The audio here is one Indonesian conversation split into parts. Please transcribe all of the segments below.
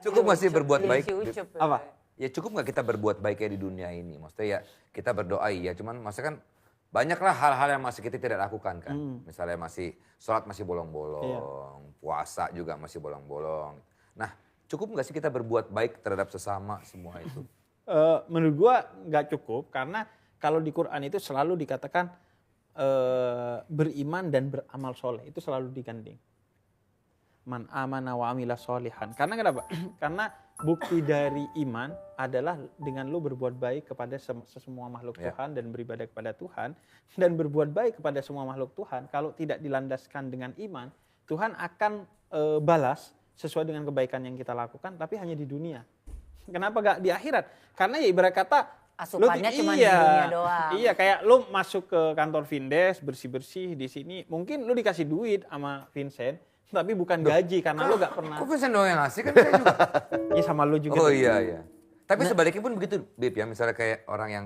Cukup nggak sih berbuat baik? Apa? Ya cukup nggak kita berbuat baik kayak di dunia ini? Maksudnya ya kita berdoa ya, cuman maksudnya kan banyaklah hal-hal yang masih kita tidak lakukan kan. Misalnya masih sholat masih bolong-bolong, puasa juga masih bolong-bolong. Nah cukup nggak sih kita berbuat baik terhadap sesama semua itu? Menurut gua nggak cukup karena kalau di Quran itu selalu dikatakan beriman dan beramal soleh itu selalu digandeng. Man amana wa amila solihan. Karena kenapa? Karena bukti dari iman adalah dengan lu berbuat baik kepada semua makhluk Tuhan dan beribadah kepada Tuhan. Dan berbuat baik kepada semua makhluk Tuhan, kalau tidak dilandaskan dengan iman, Tuhan akan balas sesuai dengan kebaikan yang kita lakukan, tapi hanya di dunia. Kenapa gak di akhirat? Karena ya ibarat kata, asupannya cuma di dunia doang. Iya, kayak lu masuk ke kantor Vindes, bersih-bersih di sini, mungkin lu dikasih duit sama Vincent, tapi bukan gaji karena lu gak pernah. Kok Vincent doang yang ngasih kan saya juga. Iya sama lu juga. Oh iya. Tapi sebaliknya pun begitu Bib ya, misalnya kayak orang yang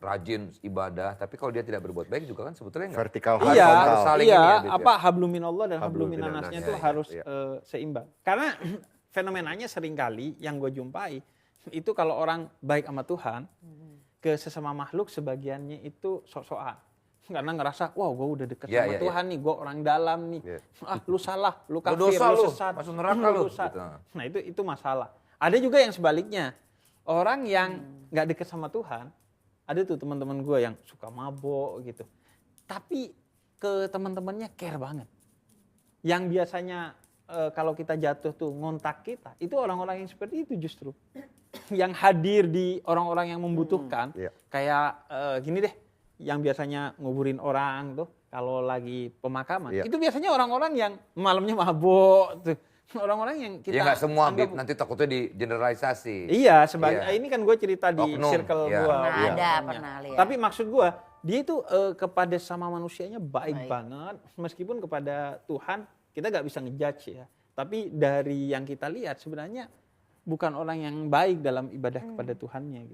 rajin ibadah, tapi kalau dia tidak berbuat baik juga kan sebetulnya enggak. Vertikal Iya, saling iya. ini ya, Bib ya. Apa hablumin Allah dan hablumin Hablumin anasnya anas, itu ya, harus iya. seimbang. Karena fenomenanya seringkali yang gue jumpai itu kalau orang baik sama Tuhan, ke sesama makhluk sebagiannya itu sok-sokan. Karena ngerasa, wah gue udah deket sama Tuhan nih, gue orang dalam nih. Lu salah, lu kafir, lu sesat, masuk neraka lu. Gitu. Nah itu masalah. Ada juga yang sebaliknya. Orang yang gak deket sama Tuhan, ada tuh teman-teman gue yang suka mabok gitu. Tapi ke teman-temannya care banget. Yang biasanya kalau kita jatuh tuh ngontak kita, itu orang-orang yang seperti itu justru. Yang hadir di orang-orang yang membutuhkan. Kayak gini deh, yang biasanya nguburin orang tuh kalau lagi pemakaman. Itu biasanya orang-orang yang malamnya mabok tuh. Orang-orang yang kita ya nggak semua, anggap, Bib, nanti takutnya di generalisasi. Iya, ini kan gue cerita di circle gue. Pernah lihat. Tapi maksud gue, dia itu kepada sama manusianya baik banget. Meskipun kepada Tuhan, kita nggak bisa ngejudge ya. Tapi dari yang kita lihat sebenarnya bukan orang yang baik dalam ibadah kepada Tuhannya gitu.